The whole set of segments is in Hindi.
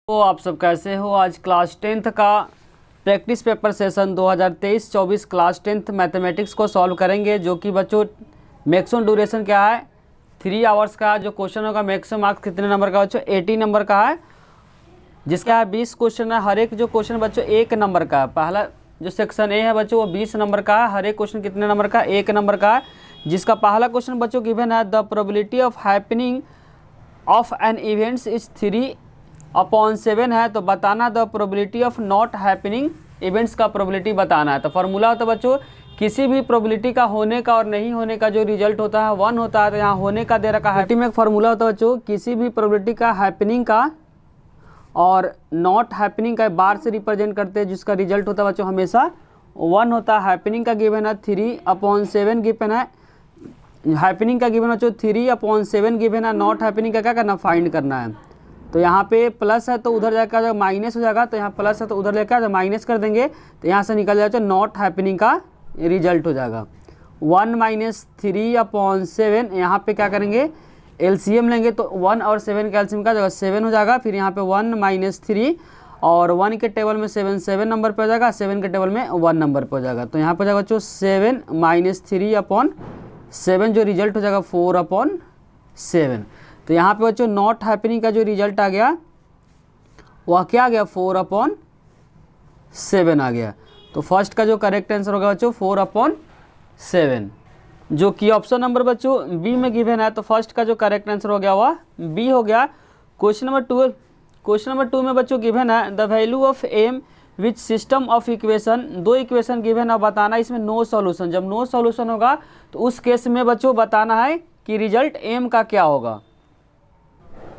तो आप सब कैसे हो। आज क्लास 10th का practice paper session 2023-24 class 10th mathematics को सॉल्व करेंगे, जो कि बच्चों मैक्सिमम ड्यूरेशन क्या है 3 आवर्स का। जो क्वेश्चन होगा मैक्सिमम मार्क्स कितने नंबर का बच्चों 80 नंबर का है, जिसका है 20 क्वेश्चन है। हर एक जो क्वेश्चन बच्चों 1 नंबर का है। पहला जो सेक्शन ए है बच्चों वो 20 नंबर का है। हर एक क्वेश्चन कितने नंबर का 1 नंबर का है। जिसका पहला क्वेश्चन बच्चों गिवन है the probability of happening of an events is 3/7 है। तो बताना the probability of not happening events का प्रोबेबिलिटी बताना है। तो फार्मूला होता है बच्चों किसी भी प्रोबेबिलिटी का होने का और नहीं होने का जो रिजल्ट होता है 1 होता है। तो यहाँ होने का दे रखा है में एक फार्मूला होता है बच्चों किसी भी प्रोबेबिलिटी का हैपनिंग का और नॉट हैपनिंग का बार से रिप्रेजेंट करते हैं, जिसका रिजल्ट होता है बच्चों हमेशा 1 होता है। हैपनिंग का गिवन है 3/7 गिवन है। हैपनिंग का गिवन बच्चों 3/7 गिवन है। नॉट हैपनिंग का क्या करना फाइंड करना है। तो यहाँ पे प्लस है तो उधर जाकर माइनस हो जाएगा। तो यहाँ प्लस है तो उधर लेकर माइनस कर देंगे तो यहाँ से निकल जाएगा नॉट हैपनिंग का रिजल्ट हो जाएगा 1 - 3/7। यहाँ पे क्या करेंगे एलसीएम लेंगे तो 1 और 7 का एलसीएम का जगह 7 हो जाएगा। फिर यहाँ पे 1 - 3 और 1 के टेबल में 7 नंबर पे हो जाएगा, 7 के टेबल में 1 नंबर पे हो जाएगा। तो यहाँ पे जाएगा बच्चों 7 - 3/7 जो रिजल्ट हो जाएगा 4/7। तो यहाँ पे बच्चों नॉट हैपनिंग का जो रिजल्ट आ गया वह क्या आ गया 4/7 आ गया। तो फर्स्ट का जो करेक्ट आंसर होगा बच्चों 4/7, जो कि ऑप्शन नंबर बच्चों बी में गिवन है। तो फर्स्ट का जो करेक्ट आंसर हो गया वह बी हो गया। क्वेश्चन नंबर 2 में बच्चों गिवन है the value of M which system of equation. 2 equation given है, बताना इसमें नो सॉल्यूशन। जब नो सॉल्यूशन होगा तो उस केस में बच्चों बताना है कि रिजल्ट एम का क्या होगा।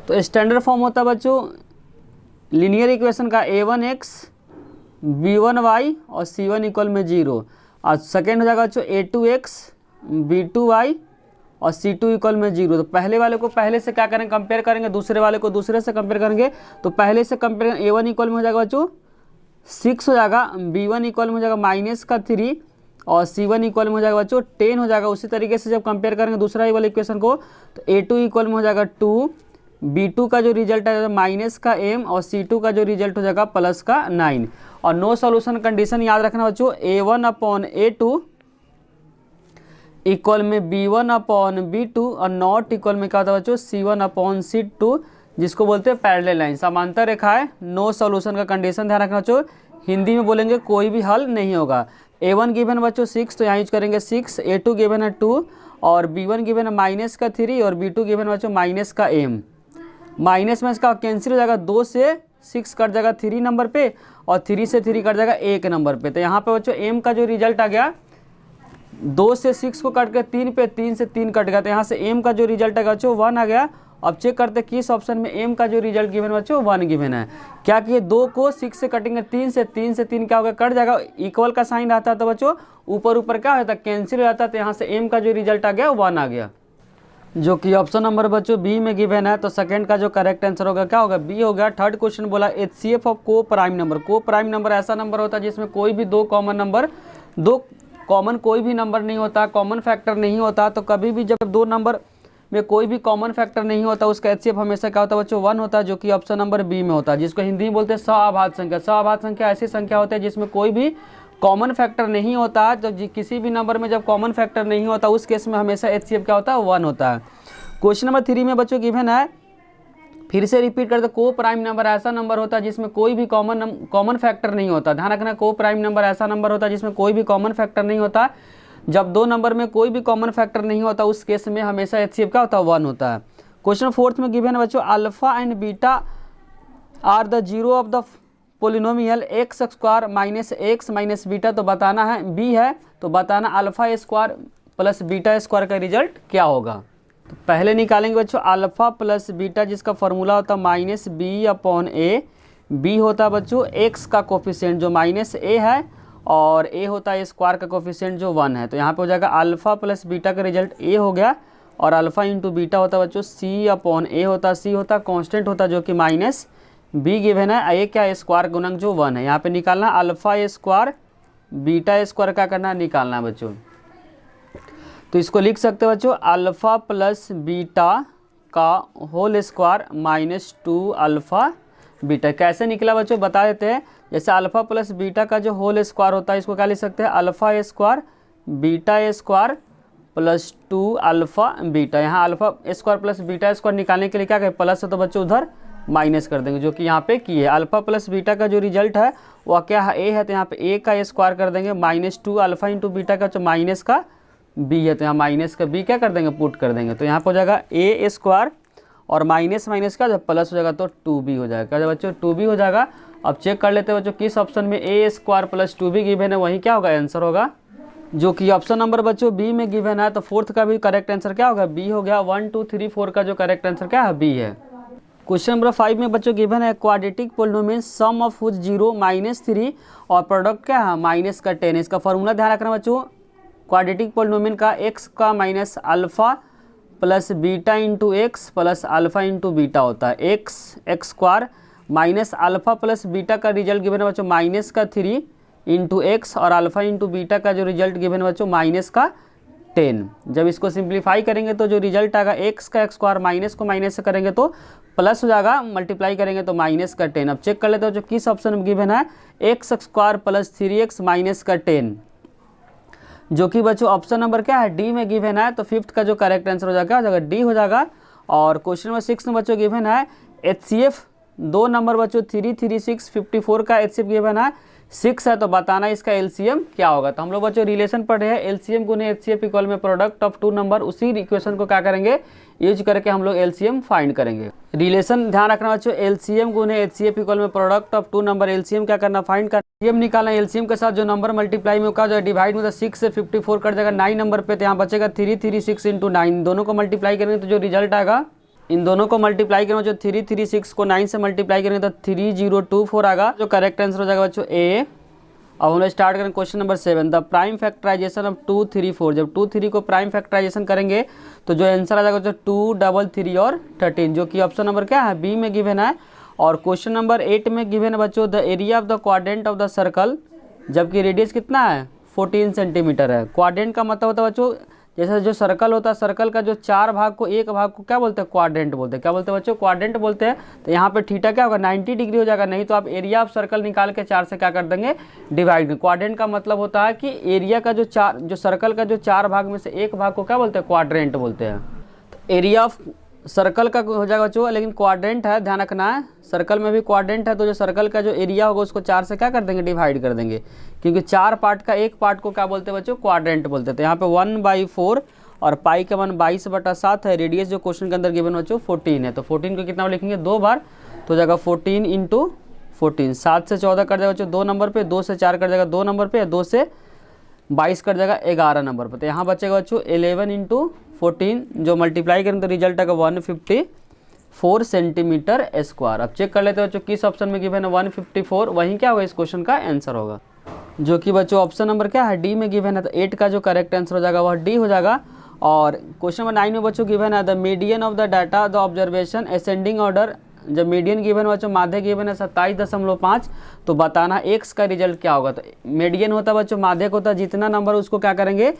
तो स्टैंडर्ड फॉर्म होता है बच्चों लीनियर इक्वेशन का a1x b1y और c1 = 0। और सेकेंड हो जाएगा बच्चों a2x b2y और c2 = 0। तो पहले वाले को पहले से क्या करेंगे कंपेयर करेंगे, दूसरे वाले को दूसरे से कंपेयर करेंगे। तो पहले से कंपेयर a1 = हो जाएगा बच्चों 6 हो जाएगा, b1 = हो जाएगा -3 और c1 = हो जाएगा बच्चों 10 हो जाएगा। उसी तरीके से जब कंपेयर करेंगे दूसरा ही वाले इक्वेशन को तो a2 = हो जाएगा 2, b2 का जो रिजल्ट है -m और c2 का जो रिजल्ट हो जाएगा +9। और नो सॉल्यूशन कंडीशन याद रखना बच्चों a1/a2 इक्वल में b1/b2 और नॉट इक्वल में क्या होता है बच्चों c1/c2, जिसको बोलते हैं पैरेलल लाइन, समांतर रेखा है। नो सॉल्यूशन का कंडीशन ध्यान रखना बच्चों, हिंदी में बोलेंगे कोई भी हल नहीं होगा। a1 गिवन बच्चों 6 तो यहाँ यूज करेंगे 6, a2 गिवन है 2 और b1 गिवन है -3 और b2 गिवन बच्चों -m। माइनस में इसका कैंसिल हो जाएगा, 2 से 6 कट जाएगा 3 नंबर पे और 3 से 3 कट जाएगा 1 नंबर पे। तो यहाँ पे बच्चों m का जो रिजल्ट आ गया 2 से 6 को कट के 3 पे, 3 से 3 कट गया। तो यहाँ से m का जो रिजल्ट आ गया बच्चों 1 आ गया। अब चेक करते किस ऑप्शन में m का जो रिजल्ट गिवन बच्चों 1 गिवन है। क्या कि 2 को 6 से कटेंगे 3 से 3 क्या होगा कट जाएगा, इक्वल का साइन आता है तो बच्चों ऊपर ऊपर क्या होता है कैंसिल हो जाता है। तो यहाँ से m का जो रिजल्ट आ गया 1 आ गया, जो कि ऑप्शन नंबर बच्चों बी में गिवन है। तो सेकंड का जो करेक्ट आंसर होगा क्या होगा बी हो गया। थर्ड क्वेश्चन बोला HCF ऑफ को प्राइम नंबर। को प्राइम नंबर ऐसा नंबर होता है जिसमें कोई भी दो कॉमन कोई भी नंबर नहीं होता, कॉमन फैक्टर नहीं होता। तो कभी भी जब 2 नंबर में कोई भी कॉमन फैक्टर नहीं होता उसका HCF हमेशा क्या होता है बच्चों 1 होता है, जो कि ऑप्शन नंबर बी में होता है, जिसको हिंदी में बोलते हैं सअभाज्य संख्या। सअभाज्य संख्या ऐसी संख्या होती है जिसमें कोई भी कॉमन फैक्टर नहीं होता। जब किसी भी नंबर में जब कॉमन फैक्टर नहीं होता उस केस में हमेशा HCF क्या होता है 1 होता है। क्वेश्चन नंबर 3 में बच्चों गिवन है, फिर से रिपीट करते, को प्राइम नंबर ऐसा नंबर होता है जिसमें कोई भी कॉमन फैक्टर नहीं होता। ध्यान रखना को प्राइम नंबर ऐसा नंबर होता है जिसमें कोई भी कॉमन फैक्टर नहीं होता। जब 2 नंबर में कोई भी कॉमन फैक्टर नहीं होता उस केस में हमेशा HCF क्या होता है 1 होता है। क्वेश्चन 4 में गिवन है बच्चों alpha and beta are the 0 of the polynomial x² - x - beta. तो बताना है बी है, तो बताना alpha square plus beta square का रिजल्ट क्या होगा। तो पहले निकालेंगे बच्चों अल्फा प्लस बीटा, जिसका फॉर्मूला होता है -b/a। b होता है बच्चों x का कोफिशिएंट जो -a है और a होता है स्क्वायर का कोफिशिएंट जो 1 है। तो यहाँ पे हो जाएगा अल्फा प्लस बीटा का रिजल्ट a हो गया और अल्फा इंटू बीटा होता है बच्चों c/a होता है। c होता है कॉन्स्टेंट होता है जो कि -b गिवन है, a क्या स्क्वायर गुणक जो 1 है। यहाँ पे निकालना अल्फा स्क्वायर बीटा स्क्वायर का करना निकालना है बच्चों। तो इसको लिख सकते हो बच्चों अल्फा प्लस बीटा का होल स्क्वायर -2 अल्फा बीटा। कैसे निकला बच्चों बता देते हैं। जैसे अल्फा प्लस बीटा का जो होल स्क्वायर होता है इसको क्या लिख सकते हैं, alpha A square beta A square plus 2 alpha beta. यहाँ alpha square plus beta square निकालने के लिए क्या करें, प्लस है तो बच्चों उधर माइनस कर देंगे, जो कि यहाँ पे किए। अल्फा प्लस बीटा का जो रिजल्ट है वह क्या है, ए है, तो यहाँ पे ए का स्क्वायर कर देंगे, -2 अल्फा इंटू बीटा का जो माइनस का बी है, तो यहाँ माइनस का बी क्या कर देंगे, पुट कर देंगे। तो यहाँ पर हो जाएगा ए स्क्वायर और माइनस माइनस का जब प्लस हो जाएगा तो 2b हो जाएगा। जब बच्चों 2b हो जाएगा, अब चेक कर लेते हैं बच्चों किस ऑप्शन में ए स्क्वायर प्लस 2b गिवन है, वही क्या होगा आंसर होगा, जो कि ऑप्शन नंबर बच्चों बी में गिवन है। तो फोर्थ का भी करेक्ट आंसर क्या होगा, बी हो गया। 1 2 3 4 का जो करेक्ट आंसर क्या है, बी है। क्वेश्चन नंबर 5 में बच्चों गिवन है quadratic polynomial sum of which 0 -3 और प्रोडक्ट क्या है -10। इसका फॉर्मूला ध्यान रखना बच्चों, क्वाड्रेटिक पोलिनोमियल का x का minus alpha plus beta into x plus alpha into beta होता है। X square minus alpha plus beta का रिजल्ट गिवन है बच्चों -3 इंटू एक्स और अल्फा इंटू बीटा का जो रिजल्ट गिवन है बच्चों -10। जब इसको सिंप्लीफाई करेंगे तो जो रिजल्ट आएगा एक्स का स्क्वायर माइनस को माइनस से करेंगे तो प्लस हो जाएगा, मल्टीप्लाई करेंगे तो -10। अब चेक कर लेते हो जो किस ऑप्शन में गिवन है, एक्स स्क्वायर प्लस 3x -10, जो कि बच्चों ऑप्शन नंबर क्या है, डी में गिवन है। तो फिफ्थ का जो करेक्ट आंसर हो जाएगा डी हो जाएगा। और क्वेश्चन नंबर 6 में बच्चों गिवन है HCF 2 नंबर बच्चों 336 54 का HCF गिवन है 6 है, तो बताना इसका LCM क्या होगा। तो हम लोग बच्चों रिलेशन पढ़ रहे हैं, LCM गुने HCF इक्वल में प्रोडक्ट ऑफ 2 नंबर, उसी इक्वेशन को क्या करेंगे, यूज करके हम लोग LCM फाइंड करेंगे। रिलेशन ध्यान रखना बच्चों, LCM गुने HCF इक्वल में प्रोडक्ट ऑफ 2 नंबर, LCM क्या करना, फाइंड करना। LCM निकालना, LCM के साथ जो नंबर मल्टीप्लाई में होगा, जो डिवाइड में 6 से 54 कर जाएगा 9 नंबर पे, तो यहाँ बचेगा 336 इंटू 9, दोनों को मल्टीप्लाई करेंगे तो जो रिजल्ट आएगा, इन दोनों को मल्टीप्लाई करेंगे, जो 336 को 9 से मल्टीप्लाई करेंगे तो 3024 आएगा, जो करेक्ट आंसर हो जाएगा बच्चों ए। अब हम लोग स्टार्ट करें question number 7, the prime factorisation of 2 3 4। जब 2 3 को प्राइम फैक्टराइजेशन करेंगे तो जो आंसर आ जाएगा जो 2 3 3 और 13, जो कि ऑप्शन नंबर क्या है, बी में गिवन है। और क्वेश्चन नंबर 8 में गिवन है बच्चों the area of the quadrant of the circle, जबकि रेडियस कितना है 14 सेंटीमीटर है। क्वाड्रेंट का मतलब होता है बच्चों, जैसे जो सर्कल होता है, सर्कल का जो 4 भाग को एक भाग को क्या बोलते हैं, क्वाड्रेंट बोलते हैं। क्या बोलते हैं बच्चों, क्वाड्रेंट बोलते हैं। तो यहाँ पे थीटा क्या होगा, 90 डिग्री हो जाएगा, नहीं तो आप एरिया ऑफ सर्कल निकाल के 4 से क्या कर देंगे, डिवाइड। क्वाड्रेंट का मतलब होता है कि एरिया का जो सर्कल का जो 4 भाग में से एक भाग को क्या बोलते हैं, क्वाड्रेंट बोलते हैं। तो एरिया ऑफ सर्कल का हो जाएगा बच्चों, लेकिन क्वाड्रेंट है, ध्यान रखना है, सर्कल में भी क्वाड्रेंट है, तो जो सर्कल का जो एरिया होगा उसको 4 से क्या कर देंगे, डिवाइड कर देंगे, क्योंकि 4 पार्ट का एक पार्ट को क्या बोलते हैं बच्चों, क्वाड्रेंट बोलते हैं। तो यहाँ पे 1/4 और पाई का मान 22/7 है। रेडियस जो क्वेश्चन के अंदर गिवन बच्चों 14 है, तो 14 को कितना लिखेंगे, 2 बार, तो हो जाएगा 14 इंटू 14। 7 से 14 कर जाएगा बच्चों 2 नंबर पे, 2 से 4 कर जाएगा 2 नंबर पे, 2 से 22 कर जाएगा 11 नंबर पर। तो यहाँ बचेगा बच्चों 11 इंटू 14, जो मल्टीप्लाई करें तो रिजल्ट आएगा 154 सेंटीमीटर स्क्वायर। अब चेक कर लेते हैं बच्चों किस ऑप्शन में गिवन है 154, वहीं क्या होगा इस क्वेश्चन का आंसर होगा, जो कि बच्चों ऑप्शन नंबर क्या है, डी में गिवन है। तो 8 का जो करेक्ट आंसर हो जाएगा वह डी हो जाएगा। और क्वेश्चन नंबर 9 में बच्चों गिवन है the median of the data the observation ascending order. जब मीडियन गिवन बच्चों, माध्य गिवन है 27.5, तो बताना एक्स का रिजल्ट क्या होगा। तो मीडियन होता है बच्चों, माध्यक होता है, जितना नंबर उसको क्या करेंगे,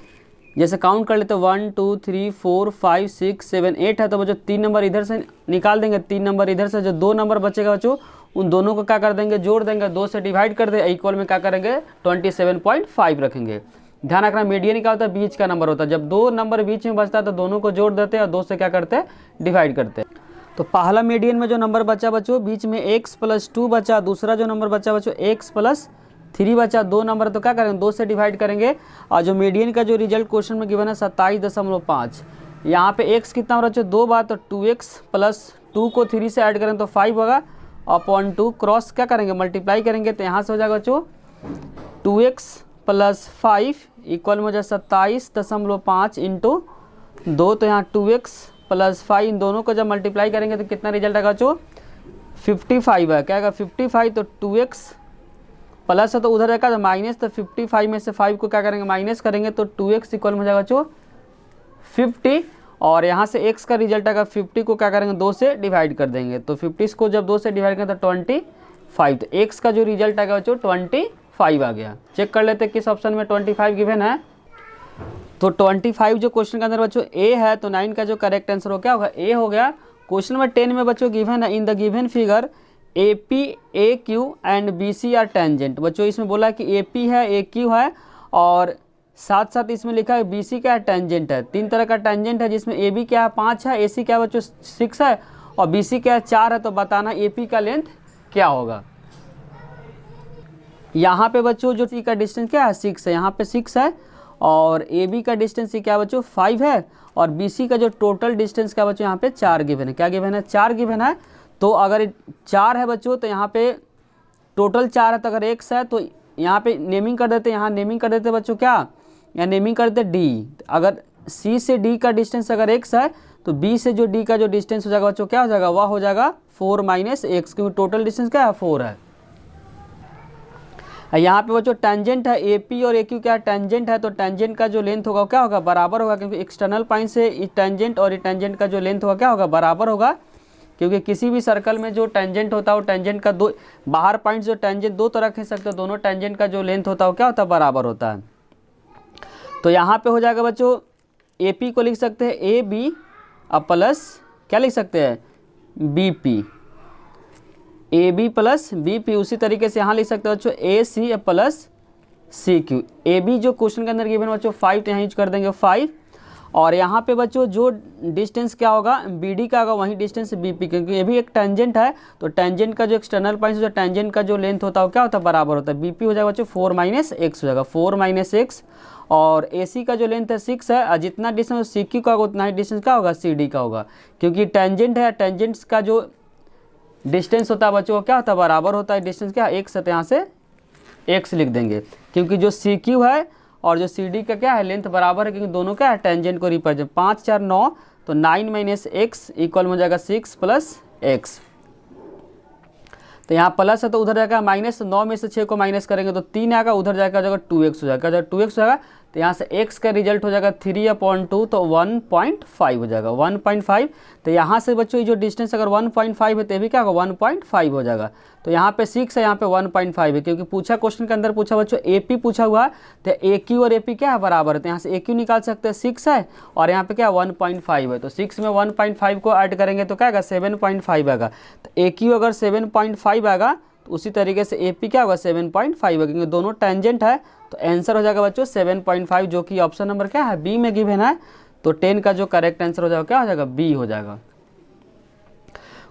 जैसे काउंट कर लेते 1 2 3 4 5 6 7 8 है, तो बच्चों 3 नंबर इधर से निकाल देंगे, 3 नंबर इधर से, जो 2 नंबर बचेगा बच्चों उन दोनों को क्या कर देंगे, जोड़ देंगे, 2 से डिवाइड कर दे, इक्वल में क्या करेंगे 27.5 रखेंगे। ध्यान रखना, मीडियन क्या होता है, बीच का नंबर होता है। जब 2 नंबर बीच में बचता है तो दोनों को जोड़ देते हैं और 2 से क्या करते हैं, डिवाइड करते हैं। तो पहला मीडियन में जो नंबर बचा बच्चों, बीच में x + 2 बचा, दूसरा जो नंबर बचा बच्चों x + 3 बचा, 2 नंबर, तो क्या करेंगे 2 से डिवाइड करेंगे। और जो मीडियन का जो रिजल्ट क्वेश्चन में गिवन है 27.5, यहाँ पे x कितना बच्चों 2 बार, तो 2x + 2 को 3 से ऐड करें तो 5 होगा, अपॉन 2 क्रॉस क्या करेंगे, मल्टीप्लाई करेंगे, तो यहाँ से हो जाएगा बच्चों 2x + 5 इक्वल में हो जाए 27.5 इंटू 2, तो यहाँ 2x + 5 इन दोनों को जब मल्टीप्लाई करेंगे तो कितना रिजल्ट आएगा बच्चों 55 है। क्या आएगा 55, तो 2x प्लस है तो उधर जाएगा माइनस, तो 55 में से 5 को क्या करेंगे, माइनस करेंगे, तो 2x इक्वल में हो जाएगा बच्चों 50। और यहाँ से x का रिजल्ट आएगा 50 को क्या करेंगे 2 से डिवाइड कर देंगे, तो 50 को जब 2 से डिवाइड करेंगे तो 25, तो x का जो रिजल्ट आएगा बच्चों 25 आ गया। चेक कर लेते हैं किस ऑप्शन में 25 गिवन है। तो 25 जो क्वेश्चन के अंदर बच्चों ए है, तो 9 का जो करेक्ट आंसर हो क्या होगा, ए हो गया। क्वेश्चन नंबर 10 में बच्चों गिवन है in the given figure A P A Q and B C are tangent. बच्चों इसमें बोला है कि ए पी है, ए क्यू है और साथ साथ इसमें लिखा है बी सी क्या है, टेंजेंट है। तीन तरह का टेंजेंट है जिसमें ए बी क्या है 5 है, ए सी क्या है बच्चों 6 है और बी सी क्या है 4 है। तो बताना ए पी का लेंथ क्या होगा। यहाँ पे बच्चों जो सी का डिस्टेंस क्या है 6 है, यहाँ पे 6 है और ए बी का डिस्टेंस क्या बच्चों 5 है और बी सी का जो टोटल डिस्टेंस क्या बच्चों यहाँ पे 4 गिवन है। क्या गिवन है, 4 गिवन है। तो अगर 4 है बच्चों तो यहाँ पे टोटल 4 है, तो अगर x है तो यहाँ पे नेमिंग कर देते, यहाँ नेमिंग कर देते बच्चों क्या, यहाँ नेमिंग कर देते d। अगर c से d का डिस्टेंस अगर x है तो b से जो d का जो डिस्टेंस हो जाएगा बच्चों क्या हो जाएगा, वह हो जाएगा 4 - x, क्योंकि टोटल डिस्टेंस क्या है 4 है। यहाँ पे बच्चों टेंजेंट है ए पी और ए क्यू क्या टेंजेंट है, तो टेंजेंट का जो लेंथ होगा क्या होगा, बराबर होगा, क्योंकि एक्सटर्नल पॉइंट से टेंजेंट और टेंजेंट का जो लेंथ होगा क्या होगा, बराबर होगा। क्योंकि किसी भी सर्कल में जो टेंजेंट होता है वो टेंजेंट का दो बाहर पॉइंट जो टेंजेंट दो तरह खींच सकते हो, दोनों टेंजेंट का जो लेंथ होता है वो क्या होता है, बराबर होता है। तो यहाँ पे हो जाएगा बच्चों ए पी को लिख सकते हैं ए बी अब प्लस क्या लिख सकते हैं B P, A B plus B P. उसी तरीके से यहाँ लिख सकते हो बच्चों A C plus C Q. A B जो क्वेश्चन के अंदर गिवन बच्चों 5, तो यहाँ यूज कर देंगे 5 और यहाँ पे बच्चों जो डिस्टेंस क्या होगा बी डी का होगा वही डिस्टेंस बी पी, क्योंकि ये भी एक टेंजेंट है। तो टेंजेंट का जो एक्सटर्नल पॉइंट है जो टेंजेंट का जो लेंथ होता है वो क्या होता है, बराबर होता है। बी पी हो जाएगा बच्चों 4 - x हो जाएगा, 4 - x और ए सी का जो लेंथ है 6 है और जितना डिस्टेंस सी क्यू का होगा उतना ही डिस्टेंस क्या होगा सी डी का होगा। क्योंकि टेंजेंट है, टेंजेंट्स का जो डिस्टेंस होता है बच्चों को क्या होता है, बराबर होता है। डिस्टेंस क्या x है तो यहाँ से x लिख देंगे, क्योंकि जो सी क्यू है और जो सी डी का क्या है लेंथ बराबर है, क्योंकि दोनों क्या है टेंजेंट को रिप्रेजेंट। 5 4 9 तो 9 - x इक्वल हो जाएगा 6 + x। तो यहाँ प्लस है तो उधर जाएगा माइनस, 9 में से 6 को माइनस करेंगे तो 3 आएगा, उधर जाएगा 2x हो जाएगा, जब 2x हो जाएगा तो यहाँ से x का रिजल्ट हो जाएगा 3/2 तो 1.5 हो जाएगा, 1.5। तो यहाँ से बच्चों ये जो डिस्टेंस अगर 1.5 है तो भी क्या होगा 1.5 हो जाएगा। तो यहाँ पे 6 है, यहाँ पे 1.5 है, क्योंकि पूछा क्वेश्चन के अंदर पूछा बच्चों AP पूछा हुआ है तो AQ और AP क्या है बराबर है। तो यहाँ से AQ निकाल सकते हैं 6 है और यहाँ पे क्या 1.5 है, तो 6 में 1.5 को ऐड करेंगे तो क्या आएगा 7.5 आएगा। तो AQ अगर 7.5 आएगा तो उसी तरीके से AP क्या होगा 7.5 है, क्योंकि दोनों टेंजेंट है। तो आंसर हो जाएगा बच्चों 7.5, जो कि ऑप्शन नंबर क्या है बी में गिवन है। तो 10 का जो करेक्ट आंसर हो जाएगा क्या हो जाएगा बी हो जाएगा।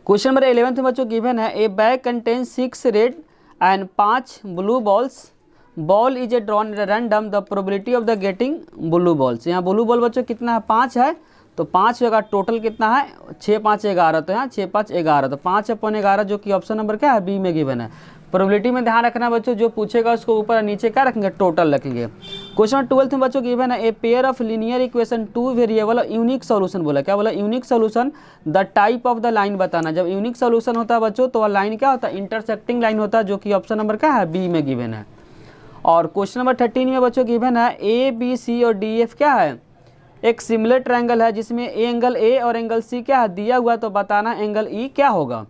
क्वेश्चन नंबर 11 में बच्चों गिवन है ए bag contain 6 red and 5 blue balls, ball is a drawn random, the probability of the getting blue balls. यहाँ ब्लू बॉल बच्चों कितना है 5 है, तो 5 होगा, टोटल कितना है 6 5 11, तो यहाँ 6 5 11 तो 5/11 जो कि ऑप्शन नंबर क्या है बी में गिवन है। प्रोबेबिलिटी में ध्यान रखना बच्चों, जो पूछेगा उसको ऊपर और नीचे क्या रखेंगे टोटल रखेंगे। क्वेश्चन नंबर 12 में बच्चों गिवन है a pair of linear equation 2 variable unique solution बोला। क्या बोला unique solution, the type of the line बताना। जब यूनिक सॉल्यूशन होता है बच्चों तो वह लाइन क्या होता है इंटरसेक्टिंग लाइन होता है, जो कि ऑप्शन नंबर क्या है बी में गिवन है। और क्वेश्चन नंबर 13 में बच्चों गिवन है ए बी सी और डी एफ क्या है एक सिमिलर ट्रायंगल है जिसमें एंगल ए और एंगल सी क्या है दिया हुआ, तो बताना एंगल ई क्या होगा,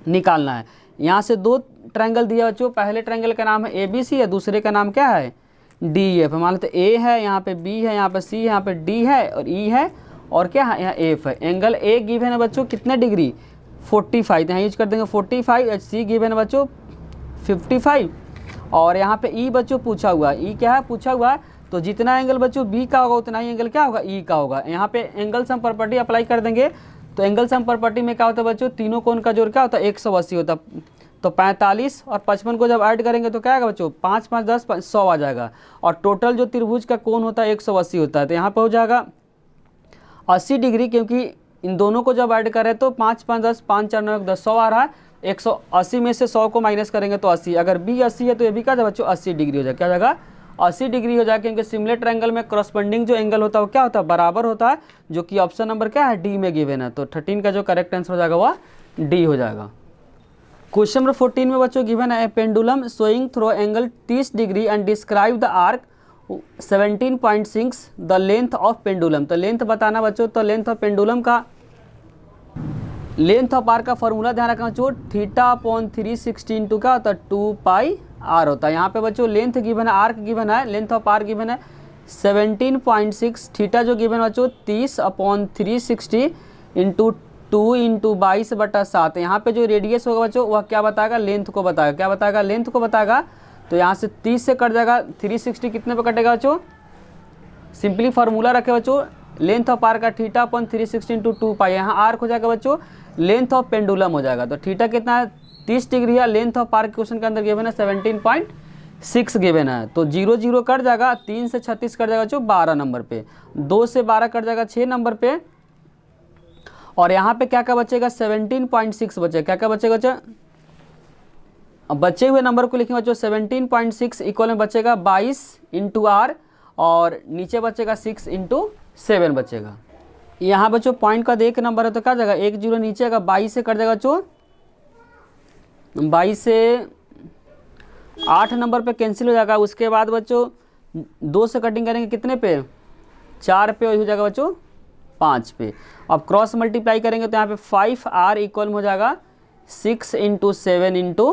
निकालना है। यहाँ से 2 ट्रायंगल दिया बच्चों, पहले ट्रायंगल का नाम है ए बी सी है, दूसरे का नाम क्या है डी एफ। मान लेते ए है, यहाँ पे बी है, यहाँ पे सी है, यहाँ पे डी है और ई है और क्या है यहाँ एफ है। एंगल ए गिवन है बच्चों कितने डिग्री 45, यहाँ यूज कर देंगे 45। सी गिवन है बच्चों 55 और यहाँ पे ई बच्चों पूछा हुआ है, ई क्या है पूछा हुआ है, तो जितना एंगल बच्चों बी का होगा उतना ही एंगल क्या होगा ई का होगा। यहाँ पे एंगल सम प्रॉपर्टी अप्लाई कर देंगे, तो एंगल सम प्रॉपर्टी में क्या होता है बच्चों तीनों कोण का जोड़ क्या होता है 180 होता है। तो 45 और 55 को जब ऐड करेंगे तो क्या आएगा बच्चों 5 5 10 100 आ जाएगा। और टोटल जो त्रिभुज का कोण होता है 180 होता है, तो यहाँ पे हो जाएगा 80 डिग्री, क्योंकि इन दोनों को जब ऐड करें तो 5 5 10 5 4 9 10 100 आ रहा है। 180 में से 100 को माइनस करेंगे तो 80, अगर बी 80 है तो ये भी क्या बच्चों 80 डिग्री हो जाएगा। क्या हो जाएगा 80 डिग्री हो जाएगा, क्योंकि सिमिलर ट्रायंगल में करस्पॉन्डिंग जो एंगल होता है वो क्या होता है बराबर होता है, जो कि ऑप्शन नंबर क्या है डी में गिवन है। तो 13 का जो करेक्ट आंसर हो जाएगा वह डी हो जाएगा। क्वेश्चन नंबर 14 में बच्चों गिवन है pendulum showing through angle 30 degree and describe the arc 17.6 the length of pendulum. तो लेंथ बताना बच्चों, तो लेंथ ऑफ पेंडुलम का लेंथ ऑफ आर्क का फॉर्मूला ध्यान रखना बच्चों, θ/360 क्या होता है 2πr होता है। यहाँ पे बच्चों लेंथ गिवन है, आर्क गिवन है, लेंथ ऑफ आर्क गिवन है 17.6, थीटा जो गिवन है बच्चों 30/360 इंटू 2 इंटू 22/7। यहाँ पे जो रेडियस होगा बच्चों वह क्या बताएगा, लेंथ को बताएगा। क्या बताएगा, लेंथ को बताएगा। तो यहाँ से 30 से कट जाएगा, 360 कितने पे कटेगा बच्चों, सिंपली फार्मूला रखे बच्चों, लेंथ ऑफ आर्क का थीटा अपन 360 इंटू 2 पाई। यहाँ आर्क हो जाएगा बच्चों लेंथ ऑफ पेंडुलम हो जाएगा। तो थीटा कितना है, 30 डिग्री है। लेंथ ऑफ आर्क क्वेश्चन के अंदर गिवन है 17.6 गिवन है। तो 0 0 कट जाएगा, 3 से 36 कट जाएगा बच्चों 12 नंबर पे, 2 से 12 कट जाएगा 6 नंबर पे, और यहाँ पे क्या क्या बचेगा, 17.6 बचेगा। क्या क्या बचेगा बच्चा, अब बचे हुए नंबर को लिखेंगे बच्चों, 17.6 इक्वल में बचेगा 22 इंटू आर, और नीचे बचेगा 6 इंटू 7 बचेगा। यहाँ बच्चों पॉइंट का एक नंबर है तो क्या जाएगा, 1 0 नीचे आएगा, 22 से कट जाएगा बच्चों, 22 से 8 नंबर पे कैंसिल हो जाएगा। उसके बाद बच्चों 2 से कटिंग करेंगे कितने पे, 4 पे, और हो जाएगा बच्चों 5 पे। अब क्रॉस मल्टीप्लाई करेंगे तो यहाँ पे 5r इक्वल में हो जाएगा 6 इंटू 7 इंटू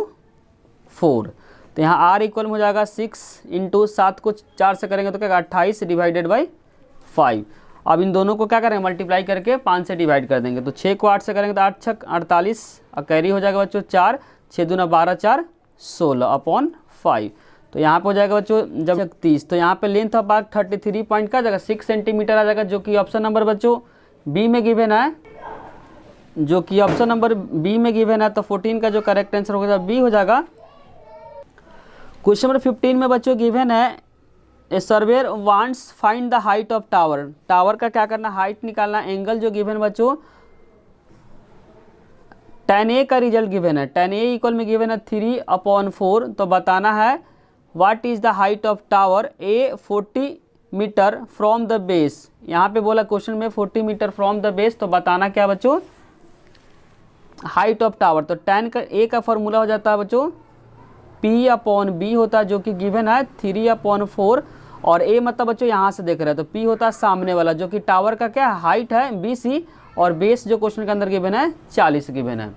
4। तो यहाँ r इक्वल में हो जाएगा 6 इंटू 7 को 4 से करेंगे तो क्या 28 डिवाइडेड बाई 5। अब इन दोनों को क्या करेंगे, मल्टीप्लाई करके 5 से डिवाइड कर देंगे। तो 6 को 8 से करेंगे तो 8 छक 48, और कैरी हो जाएगा बच्चों 4, 6 दूना 12, 4 16 अपॉन 5। तो यहाँ पे हो जाएगा बच्चों जब 30। तो यहाँ पे लेंथ ऑफ आर्क 33 पॉइंट का जाएगा 6 सेंटीमीटर आ जाएगा, जो कि ऑप्शन नंबर बच्चों बी में गिवन है, जो कि ऑप्शन नंबर बी में गिवन है। तो 14 का जो करेक्ट आंसर होगा बी हो जाएगा। क्वेश्चन नंबर 15 में बच्चों गिवन है, a surveyor wants find the height of tower. Tower का क्या करना, हाइट निकालना। एंगल जो गिवन बच्चों tan A का रिजल्ट गिवन है, tan A इक्वल में गिवन है 3/4। तो बताना है what is the height of tower, A 40 metre from the base. यहाँ पे बोला क्वेश्चन में 40 मीटर फ्रॉम द बेस। तो बताना क्या बच्चों, हाइट ऑफ टावर। तो tan का A का फॉर्मूला हो जाता है बच्चों P/B होता है, जो कि गिवन है 3/4, और A मतलब बच्चों यहाँ से देख रहे हैं तो P होता है सामने वाला, जो कि टावर का क्या हाइट है BC, और बेस जो क्वेश्चन के अंदर गिवन है 40 गिवन है।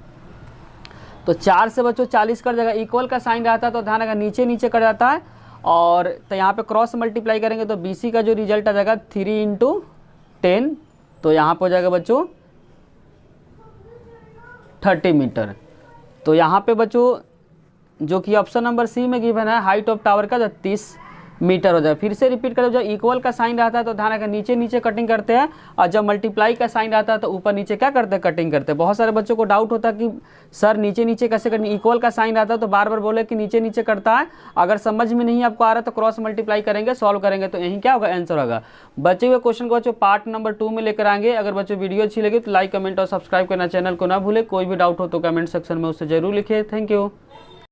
तो 4 से बच्चों 40 कर जाएगा, इक्वल का साइन रहता है तो ध्यान रखा नीचे नीचे कर जाता है। और तो यहाँ पे क्रॉस मल्टीप्लाई करेंगे तो BC का जो रिजल्ट आ जाएगा 3 इंटू 10। तो यहाँ पर हो जाएगा बच्चों 30 मीटर। तो यहाँ पे बच्चों जो कि ऑप्शन नंबर सी में गिवन है, हाइट ऑफ टावर का 30 मीटर हो जाए। फिर से रिपीट करो, जब इक्वल का साइन रहता है तो ध्यान रखा नीचे नीचे कटिंग करते हैं, और जब मल्टीप्लाई का साइन रहता है तो ऊपर नीचे क्या करते हैं, कटिंग करते हैं। बहुत सारे बच्चों को डाउट होता है कि सर नीचे नीचे कैसे कटिंग, इक्वल का साइन रहता है तो बार बार बोले कि नीचे नीचे करता है। अगर समझ में नहीं आपको आ रहा तो क्रॉस मल्टीप्लाई करेंगे, सॉल्व करेंगे, तो यही क्या होगा, आंसर होगा। बचे हुए क्वेश्चन को बच्चों पार्ट नंबर 2 में लेकर आएंगे। अगर बच्चों वीडियो अच्छी लगी तो लाइक कमेंट और सब्सक्राइब करना चैनल को ना भूले। कोई भी डाउट हो तो कमेंट सेक्शन में उससे जरूर लिखिए। Thank you.